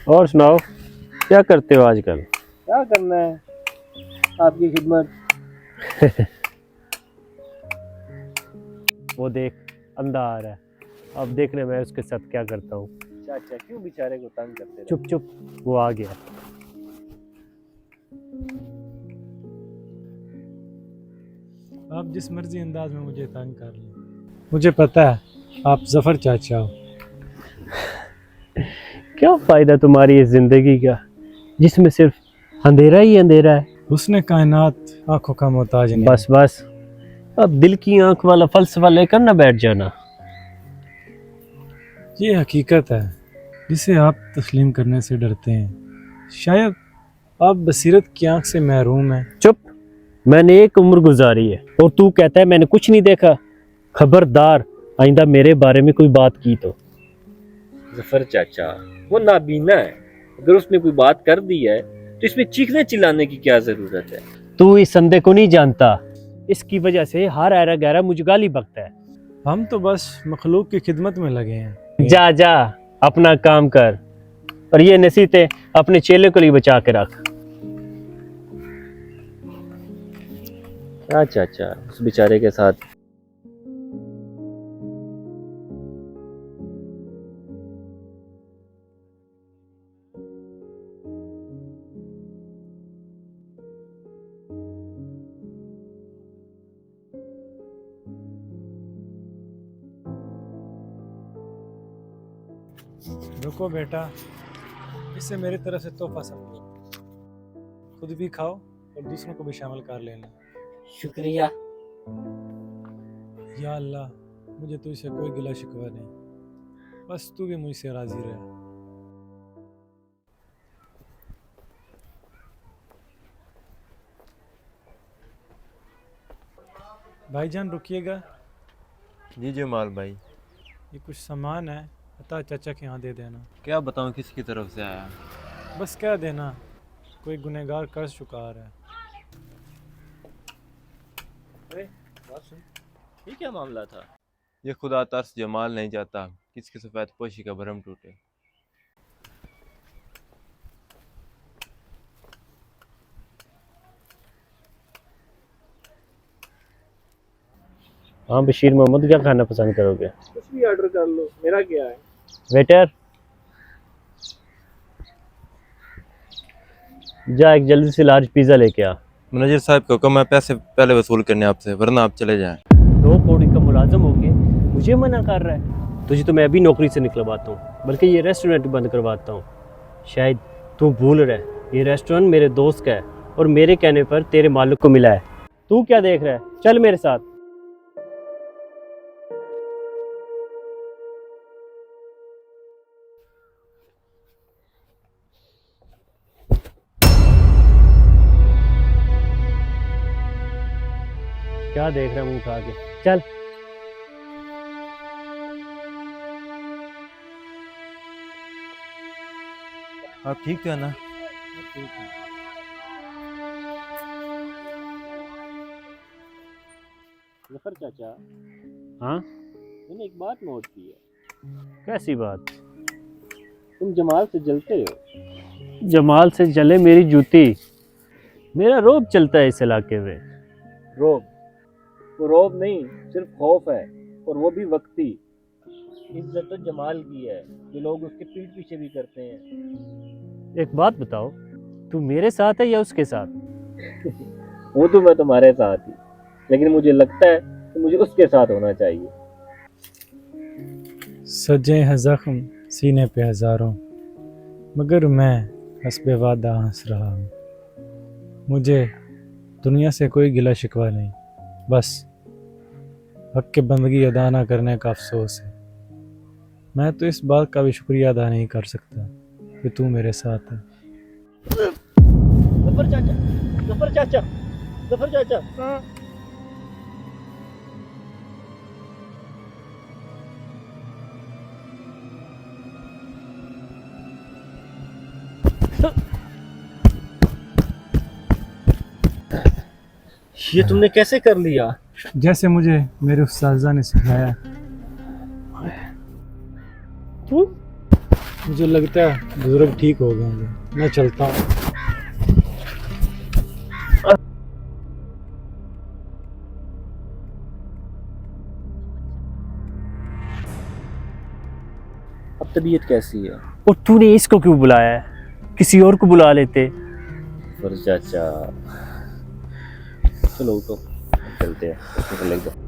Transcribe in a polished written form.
और सुनाओ, क्या करते हो आजकल? क्या करना है, आपकी खिदमत। वो देख, अंधा आ रहा है। अब देखने मैं उसके साथ क्या करता हूँ। चाचा क्यों बेचारे को तंग करते रहे? चुप चुप, वो आ गया। आप जिस मर्जी अंदाज में मुझे तंग कर लें, मुझे पता है आप जफर चाचा हो। क्या फायदा तुम्हारी इस जिंदगी का जिसमें सिर्फ अंधेरा ही अंधेरा है। उसने कायनात आंखों का मोहताज नहीं। बस बस, अब दिल की आंख वाला फलसफा लेकर ना बैठ जाना। ये हकीकत है जिसे आप तस्लीम करने से डरते हैं। शायद आप बसीरत की आंख से महरूम हैं। चुप, मैंने एक उम्र गुजारी है और तू कहता है मैंने कुछ नहीं देखा। खबरदार, आइंदा मेरे बारे में कोई बात की तो। जफर चाचा वो नाबीना है, अगर उसने कोई बात कर दी है तो इसमें चीखने चिल्लाने की क्या जरूरत है? तू इस संदे को नहीं जानता, इसकी वजह से हर ऐरा गहरा मुझे गाली बकता है। हम तो बस मखलूक की खिदमत में लगे हैं। जा जा, अपना काम कर और ये नसीहतें अपने चेले को लिए बचा के रख। क्या चाचा उस बेचारे के साथ? रुको बेटा, इसे मेरी तरफ से तोहफा समझो। खुद भी खाओ और दूसरों को भी शामिल कर लेना। शुक्रिया। या अल्लाह, मुझे तुझसे कोई गिला शिकवा नहीं, बस तू भी मुझसे राजी रहे। भाईजान रुकिएगा, जी जमाल भाई। ये कुछ सामान है, अता चाचा के यहाँ दे देना। क्या बताऊँ किसकी तरफ से आया? बस कह देना कोई गुनहगार कर्ज चुका रहा है। अरे बात सुन, ये क्या मामला था? ये खुदा तरस जमाल नहीं जाता किसकी सफ़ेद पोशी का भरम टूटे। हाँ बशीर मोहम्मद, क्या खाना पसंद करोगे? कुछ भी ऑर्डर कर लो, मेरा क्या है। वेटर, जा एक जल्दी से लार्ज पिज़्ज़ा लेके आ। मैनेजर साहब को कहा मैं पैसे पहले वसूल करने आपसे, वरना आप चले जाएं। 2 कौड़ी का मुलाजम होके मुझे मना कर रहा है। तुझे तो मैं अभी नौकरी से निकलवाता हूँ, बल्कि ये रेस्टोरेंट बंद करवाता हूँ। शायद तू भूल रहा है, ये रेस्टोरेंट मेरे दोस्त का है और मेरे कहने पर तेरे मालिक को मिला है। तू क्या देख रहा है, चल मेरे साथ। क्या देख रहा है मुंह उठा के, चल। आप ठीक थे ना? जफर चाचा, हाँ, मैंने एक बात नोट की है। कैसी बात? तुम जमाल से जलते हो। जमाल से जले मेरी जूती, मेरा रोब चलता है इस इलाके में। रोब? वो रोब नहीं, सिर्फ खौफ है, और वो भी वक्ती। इज्जत तो जमाल की है जो लोग उसके पीठ पीछे भी करते हैं। एक बात बताओ, तू मेरे साथ है या उसके साथ? हूँ तो मैं तुम्हारे साथ ही, लेकिन मुझे लगता है कि मुझे उसके साथ होना चाहिए। सजे हैं जख्म सीने पे हजारों, मगर मैं हस्बे वादा हंस रहा हूँ। मुझे दुनिया से कोई गिला शिकवा नहीं, बस हक के बंदगी अदा ना करने का अफसोस है। मैं तो इस बात का भी शुक्रिया अदा नहीं कर सकता कि तू मेरे साथ है। जफर चाचा, जफर चाचा, जफर चाचा। ये तुमने कैसे कर लिया? जैसे मुझे मेरे उस्ताज़ा ने सिखाया। तू मुझे लगता है बुजुर्ग ठीक हो गए होंगे, मैं चलता हूँ। अब तबीयत कैसी है? और तूने इसको क्यों बुलाया है? किसी और को बुला लेते। फर्ज चाचा, चलो उठो, चलते हैं, हॉस्पिटल लेके जाओ।